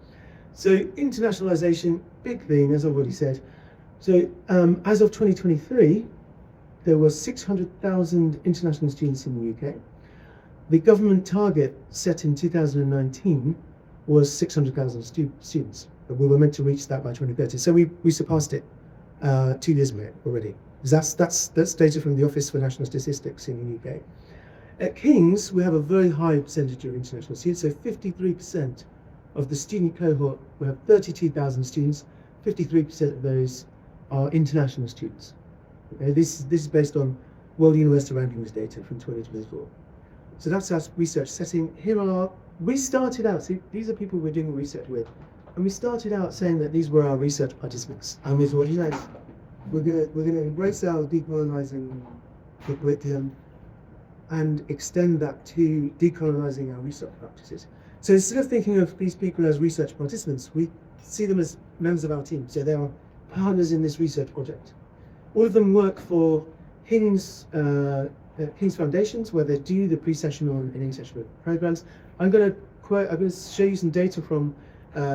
So internationalization, big theme, as I've already said. So as of 2023, there were 600,000 international students in the UK. The government target set in 2019 was 600,000 students, but we were meant to reach that by 2030. So we surpassed it 2 years ago already. That's data from the Office for National Statistics in the UK. At King's, we have a very high percentage of international students, so 53% of the student cohort, we have 32,000 students, 53% of those are international students. Okay, this is based on World University Rankings data from 2024. So that's our research setting. We started out, see, these are people we're doing research with, and we started out saying that these were our research participants. And we thought, we're gonna embrace our decolonizing curriculum and extend that to decolonizing our research practices. So instead of thinking of these people as research participants, we see them as members of our team. So they are partners in this research project. All of them work for King's Foundations, where they do the pre-sessional and in-sessional programs. I'm going to show you some data from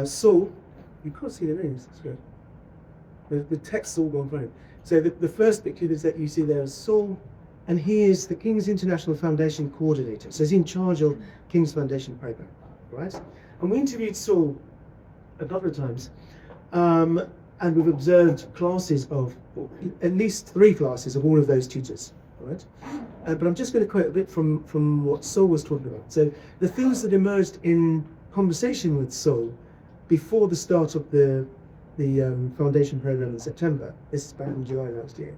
Saul. You can't see the names, that's good. The text's all gone through. So the first picture is that you see there is Saul, and he is the King's International Foundation coordinator. So he's in charge of King's Foundation program, right? And we interviewed Saul a couple of times, and we've observed classes of, at least 3 classes of all of those tutors, right? But I'm just going to quote a bit from what Saul was talking about. So the things that emerged in conversation with Saul before the start of the foundation program in September, this is back in July last year,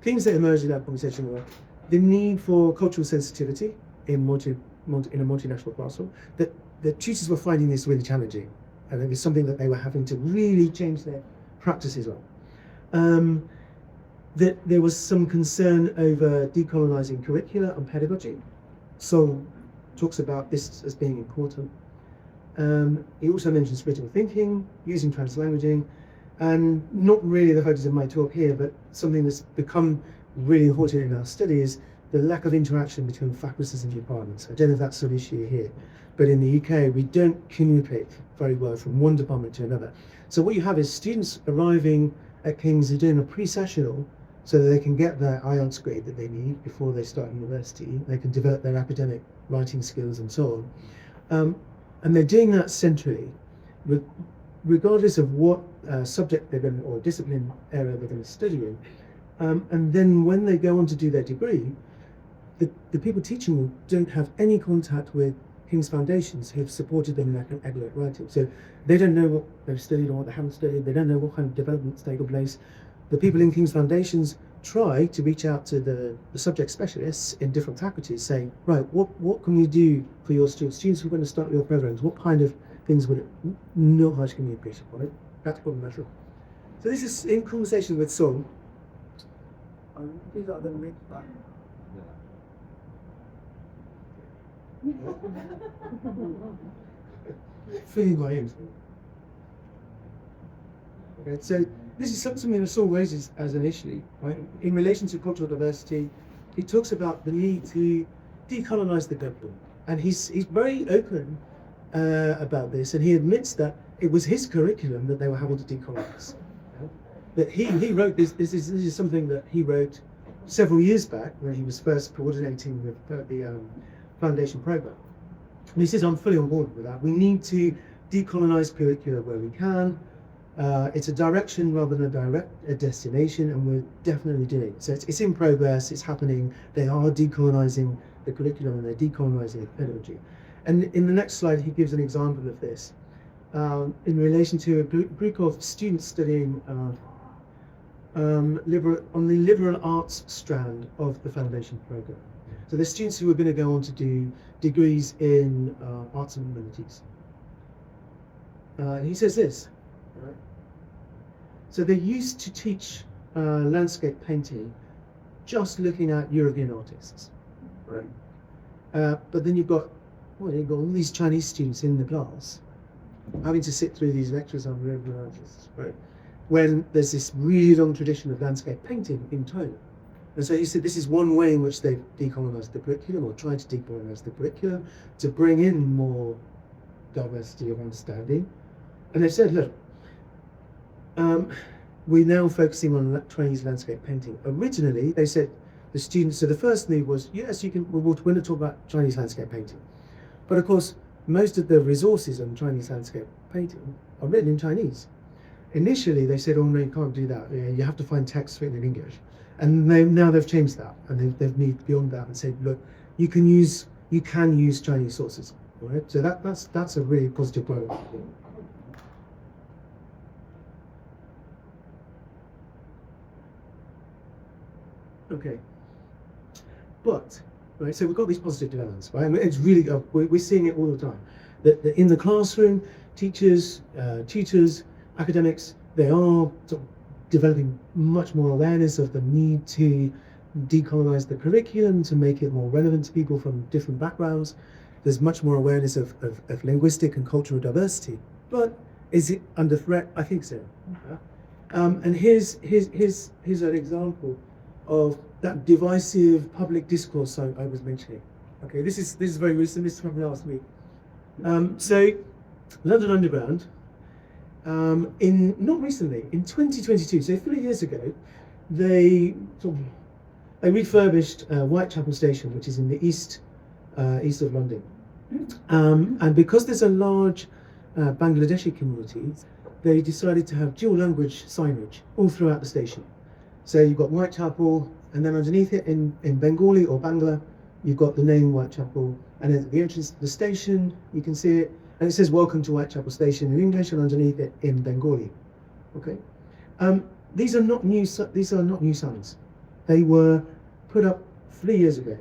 things that emerged in that conversation were the need for cultural sensitivity in a multinational classroom, that the tutors were finding this really challenging, and it was something that they were having to really change their practices on. That there was some concern over decolonizing curricula and pedagogy. So talks about this as being important. He also mentions critical thinking, using translanguaging, and not really the focus of my talk here, but something that's become really important in our study is the lack of interaction between faculties and departments. I don't know if that's an issue here, but in the UK, we don't communicate very well from one department to another. So what you have is students arriving at King's, are doing a pre-sessional so that they can get their IELTS grade that they need before they start university. They can develop their academic writing skills and so on. And they're doing that centrally, regardless of what subject they're going to, or discipline area they're going to study in. And then when they go on to do their degree, the people teaching them don't have any contact with King's Foundations who have supported them in academic writing. So they don't know what they've studied or what they haven't studied. They don't know what kind of development's taken place. The people in King's Foundations try to reach out to the subject specialists in different faculties saying, right, what can you do for your students? Students who are going to start your programs, what kind of things would it know how to communicate upon it? Practical and natural. So this is in conversation with Saul. These are the links back. Feeling my ears. Okay, so this is something that Saul raises as an issue, right? In relation to cultural diversity, he talks about the need to decolonize the curriculum, and he's very open about this, and he admits that it was his curriculum that they were having to decolonize. That he wrote this. This is something that he wrote several years back when he was first coordinating with the foundation program. And he says, I'm fully on board with that. We need to decolonize curricula where we can. It's a direction rather than a destination, and we're definitely doing it. So it's in progress, it's happening. They are decolonizing the curriculum and they're decolonizing the pedagogy. And in the next slide, he gives an example of this in relation to a group of students studying on the liberal arts strand of the foundation program. So the students who are going to go on to do degrees in arts and humanities. And he says this. Right. So they used to teach landscape painting just looking at European artists. Right. But then you've got all these Chinese students in the class having to sit through these lectures on relevance, right? When there's this really long tradition of landscape painting in China. And so he said this is one way in which they've decolonized the curriculum, or tried to decolonize the curriculum, to bring in more diversity of understanding. And they said, look, we're now focusing on Chinese landscape painting. Originally, they said the students, so the first thing was, yes, we're going to talk about Chinese landscape painting. But of course, most of the resources on Chinese landscape painting are written in Chinese. Initially, they said, oh no, you can't do that. You have to find text written in English. And now they've changed that, and they've moved beyond that and said, look, you can use Chinese sources. All right? So that's a really positive progress. Okay, but right, so we've got these positive developments, right? And it's really we're seeing it all the time. That in the classroom, teachers, tutors, academics, they are sort of developing much more awareness of the need to decolonize the curriculum to make it more relevant to people from different backgrounds. There's much more awareness of linguistic and cultural diversity. But is it under threat? I think so. And here's an example of that divisive public discourse I was mentioning. Okay, this is very recent. This is from last week. So, London Underground, not recently, in 2022, so 3 years ago, they refurbished Whitechapel Station, which is in the east of London. And because there's a large Bangladeshi community, they decided to have dual language signage all throughout the station. So you've got Whitechapel, and then underneath it in Bengali or Bangla, you've got the name Whitechapel, and at the entrance to the station, you can see it, and it says "Welcome to Whitechapel Station" in English, and underneath it in Bengali. Okay, these are not new signs. They were put up 3 years ago.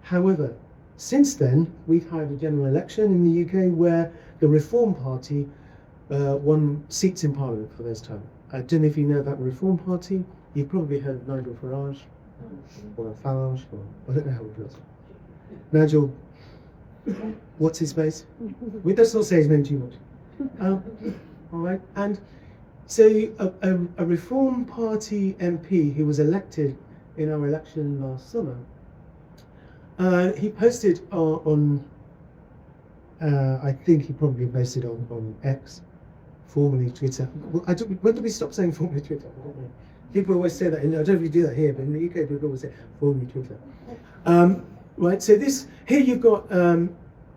However, since then, we've had a general election in the UK where the Reform Party won seats in Parliament for this time. I don't know if you know about the Reform Party. You've probably heard of Nigel Farage, or Farage, or I don't know how it goes. Nigel, what's his face? Let's not say his name too much. All right, and so a Reform Party MP who was elected in our election last summer, he posted on I think he probably posted on X, formerly Twitter. Well, when did we stop saying formerly Twitter? I don't know. People always say that, I don't know if you do that here, but in the UK people always say formerly Twitter. Right, so this here you've got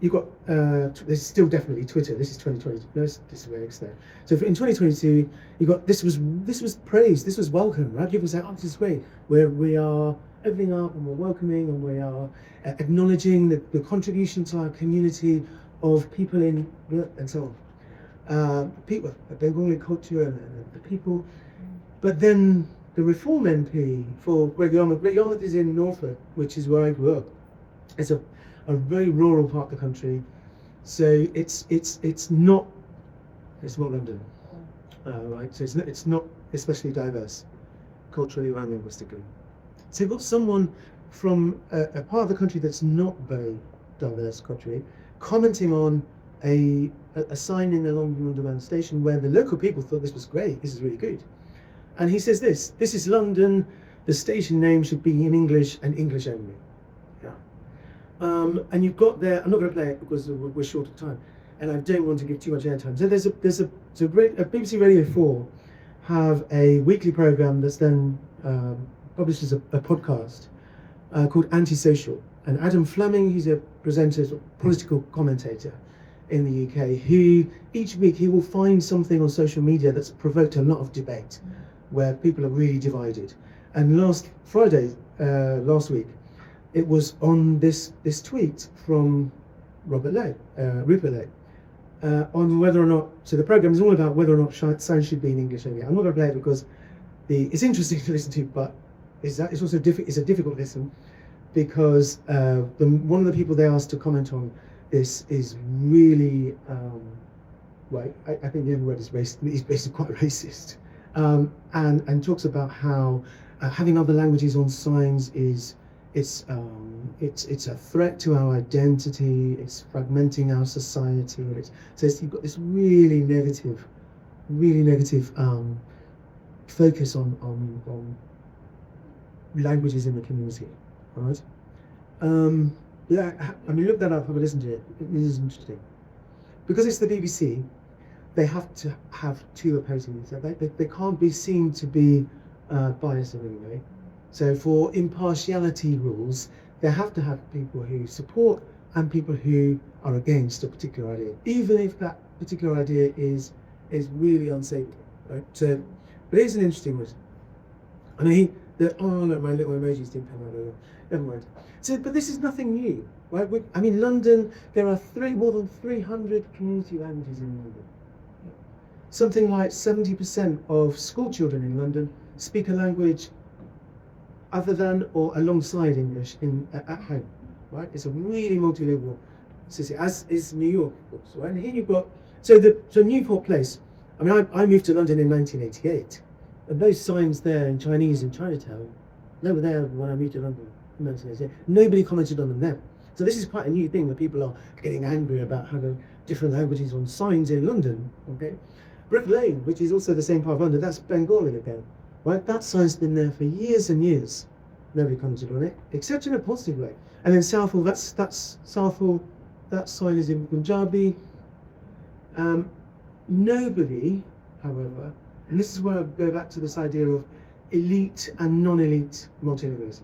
this is still definitely Twitter. This is 2022. No, this is where it's there. So in 2022, you got this was praised. This was welcome, right? People say, "Oh, this is great. We are opening up and we're welcoming and we are acknowledging the contribution to our community of people in and so on. People, Bengali culture and the people." But then the Reform MP for Great Yarmouth is in Norfolk, which is where I grew up. It's a very rural part of the country, so it's not London, right? So it's not especially diverse culturally and linguistically. So you've got someone from a part of the country that's not very diverse culturally commenting on a sign in the London Underground station where the local people thought this was great, this is really good. And he says this is London, the station name should be in English and English only. Yeah. And you've got there, I'm not going to play it because we're short of time, and I don't want to give too much airtime. So there's a BBC Radio 4 have a weekly programme that's then published as a podcast called Antisocial. And Adam Fleming, he's a presenter, political commentator in the UK, who each week he will find something on social media that's provoked a lot of debate, where people are really divided. And last last week, it was on this tweet from Rupert Lay, on whether or not, so the programme is all about whether or not signs should be in English only. I'm not going to play it because it's interesting to listen to, but it's also it's a difficult listen, because one of the people they asked to comment on this is really, I think the other word is racist. He's basically quite racist. And talks about how having other languages on signs is it's a threat to our identity. It's fragmenting our society. So you've got this really negative focus on languages in the community, right? Yeah, I mean, look that up. Have a listen to it. It is interesting because it's the BBC. They have to have two opposing views. They can't be seen to be biased in any way. So for impartiality rules, they have to have people who support and people who are against a particular idea, even if that particular idea is really unsafe. Right? So, but here's an interesting one. I mean, look, my little emojis didn't come out. Never mind. So, but this is nothing new, right? I mean, London, there are more than 300 community languages in London. Something like 70% of school children in London speak a language other than or alongside English at home, right? It's a really multilingual city, as is New York, of course, right? And here you've got, so Newport Place, I mean, I moved to London in 1988, and those signs there in Chinese in Chinatown, they were there when I moved to London in 1988. Nobody commented on them then. So this is quite a new thing that people are getting angry about having different languages on signs in London, okay? Brick Lane, which is also the same part of London, that's Bengali again, right? That sign's been there for years and years. Nobody commented on it, except in a positive way. And then Southall, that's Southall, that sign is in Punjabi. Nobody, however, and this is where I go back to this idea of elite and non-elite multilingualism.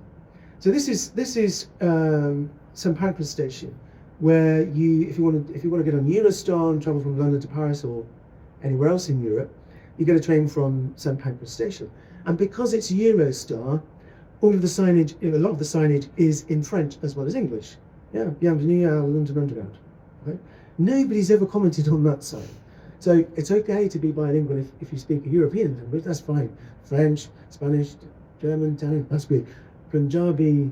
So this is St Pancras Station, where if you want to get on Eurostar and travel from London to Paris or anywhere else in Europe, you get a train from St Pancras Station. And because it's Eurostar, a lot of the signage is in French as well as English. Yeah, bienvenue à London Underground. Right? Nobody's ever commented on that sign. So it's okay to be bilingual if you speak a European language, that's fine. French, Spanish, German, Italian, that's good. Punjabi,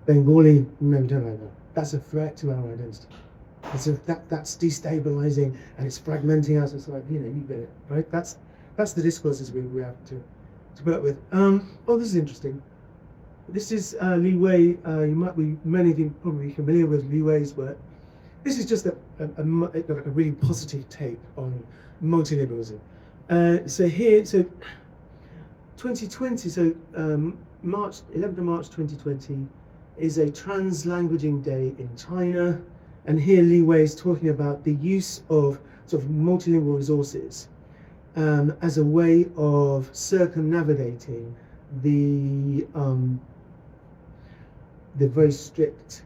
Bengali, no, we don't like that. That's a threat to our identity. That's destabilizing and it's fragmenting our society. You get it, right? That's the discourses we have to put up with. Oh, this is interesting. This is Li Wei. Many of you probably familiar with Li Wei's work. This is just a really positive take on multilingualism. So 2020. So 11th of March 2020 is a translanguaging day in China. And here Li Wei is talking about the use of sort of multilingual resources as a way of circumnavigating the very strict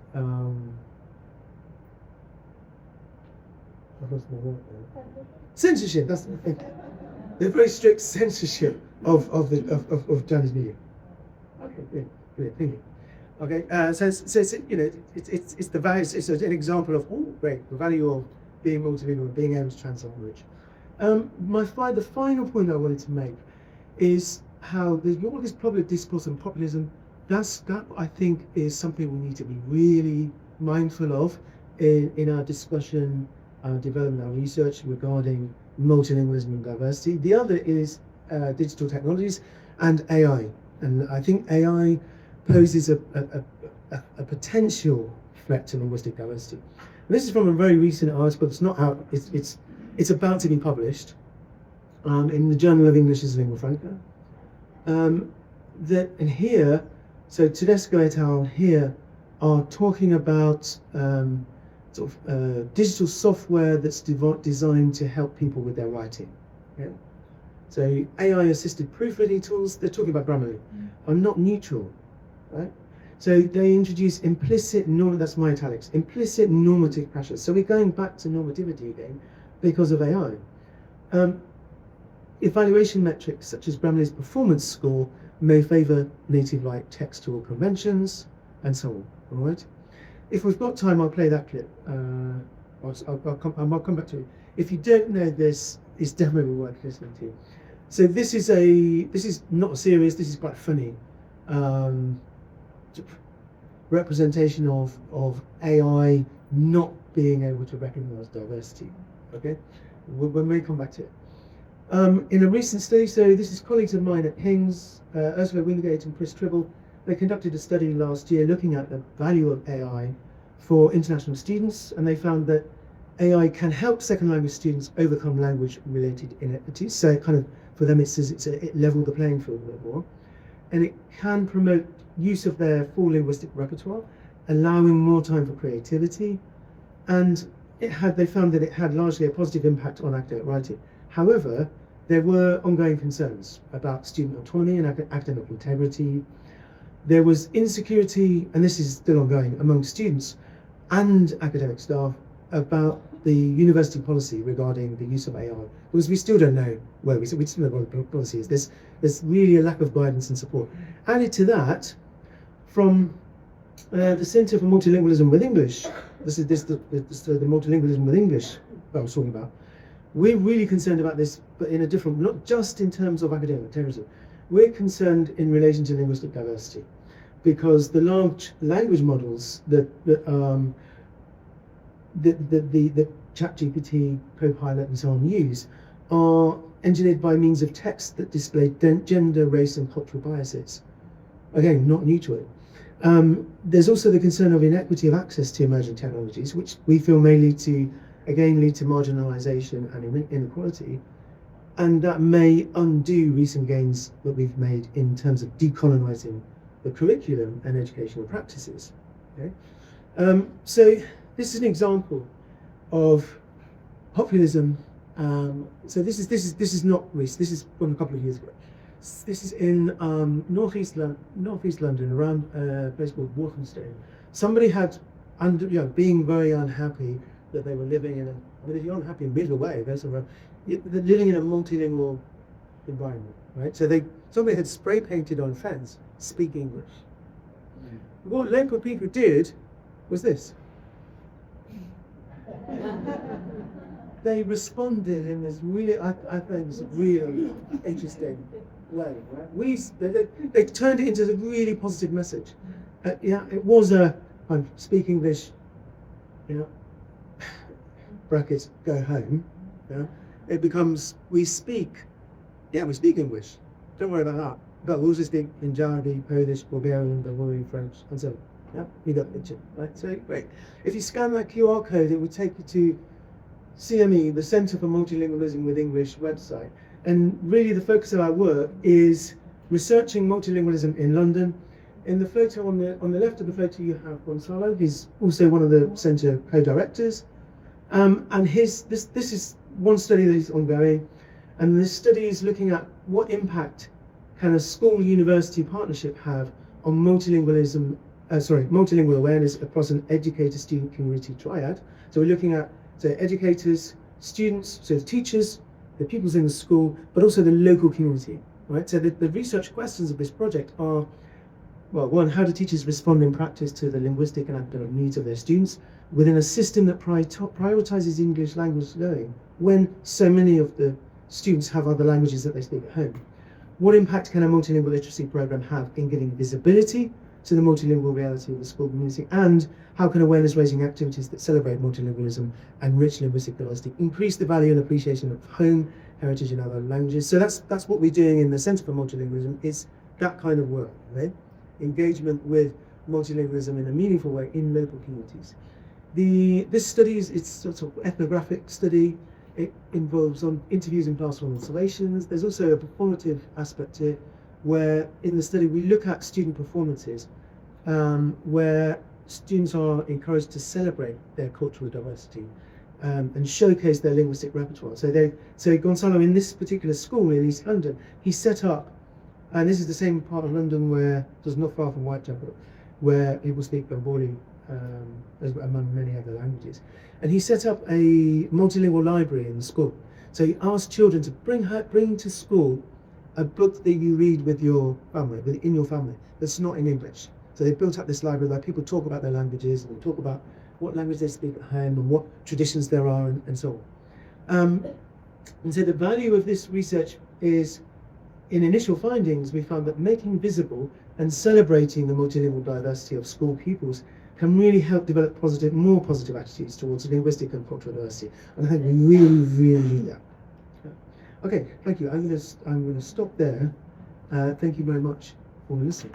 censorship. That's the very strict censorship of Chinese media. Okay, good, thank you. Okay, so it's the value. It's an example of the value of being multilingual, being able to translate language. The final point I wanted to make is how all this public discourse and populism. That I think is something we need to be really mindful of in our discussion, development, our research regarding multilingualism and diversity. The other is digital technologies and AI, and I think AI poses a potential threat to linguistic diversity. And this is from a very recent article. It's not out. It's about to be published in the Journal of English's Lingua Franca. So Tedesco et al. Here are talking about digital software that's designed to help people with their writing. Okay? So AI-assisted proofreading tools. They're talking about Grammarly. Are not neutral. Right? So they introduce implicit normative pressures. So we're going back to normativity again because of AI. Evaluation metrics such as Grammarly's performance score may favour native-like textual conventions and so on. All right. If we've got time, I'll play that clip. I'll come back to it. If you don't know this, it's definitely worth listening to. So this is not serious. This is quite funny. Representation of AI not being able to recognise diversity. Okay, we may come back to it. In a recent study, so this is colleagues of mine at King's, Ursula Wingate and Chris Tribble, they conducted a study last year looking at the value of AI for international students, and they found that AI can help second language students overcome language related inequities. So kind of for them it leveled the playing field a bit more, and it can promote use of their full linguistic repertoire, allowing more time for creativity, and they found that it had largely a positive impact on academic writing. However, there were ongoing concerns about student autonomy and academic integrity. There was insecurity, and this is still ongoing, among students and academic staff about the university policy regarding the use of AI, because we still don't know where we still don't know what the policy is. There's really a lack of guidance and support. Added to that, from the Centre for Multilingualism with English, the multilingualism with English that I was talking about, we're really concerned about this, but in a different, not just in terms of academic terrorism. We're concerned in relation to linguistic diversity, because the large language models that ChatGPT, Copilot, and so on use are engineered by means of text that display gender, race, and cultural biases. Again, not new to it. There's also the concern of inequity of access to emerging technologies, which we feel may lead to marginalisation and inequality, and that may undo recent gains that we've made in terms of decolonising the curriculum and educational practices. Okay? So this is an example of populism. So this is not recent. This is from a couple of years ago. This is in northeast London, around a place called Walthamstow. Somebody had, being very unhappy that they were living in if you're unhappy in middle way, they're living in a multilingual environment, right? So somebody had spray painted on fence, speak English. What local people did was this. They responded in this really, I think, this really interesting way. Right? They turned it into a really positive message. It was I'm speak English, brackets, go home. It becomes we speak English. Don't worry about that. But we also speak Punjabi, Polish, Bulgarian, Bulgarian, French, and so on. Yeah, you got the picture, right? So great. If you scan that QR code, it would take you to CME, the Centre for Multilingualism with English website. And really the focus of our work is researching multilingualism in London. In the photo on the left of the photo you have Gonzalo. He's also one of the centre co-directors. And this is one study that is ongoing. And this study is looking at what impact can a school-university partnership have on multilingual awareness across an educator-student community triad. So we're looking at educators, students, so the teachers, the pupils in the school, but also the local community, right? So the research questions of this project are, well, one, how do teachers respond in practice to the linguistic and academic needs of their students within a system that prioritizes English language learning when so many of the students have other languages that they speak at home? What impact can a multilingual literacy program have in giving visibility to the multilingual reality of the school community, and how can awareness-raising activities that celebrate multilingualism and rich linguistic diversity increase the value and appreciation of home, heritage, and other languages? So that's what we're doing in the Centre for Multilingualism, is that kind of work, right? Engagement with multilingualism in a meaningful way in local communities. This study it's sort of ethnographic study. It involves interviews in classroom observations. There's also a performative aspect to it, where in the study we look at student performances, where students are encouraged to celebrate their cultural diversity and showcase their linguistic repertoire. So Gonzalo, in this particular school in East London, he set up, and this is the same part of London where, just not far from Whitechapel, where people speak Bengali among many other languages. And he set up a multilingual library in the school. So he asked children to bring to school a book that you read with your family, in your family, that's not in English. So they built up this library where people talk about their languages and talk about what language they speak at home and what traditions there are and so on. And so the value of this research is, in initial findings, we found that making visible and celebrating the multilingual diversity of school pupils can really help develop more positive attitudes towards linguistic and cultural diversity. And I think we really, really need that. Okay, thank you. I'm going to stop there. Thank you very much for listening.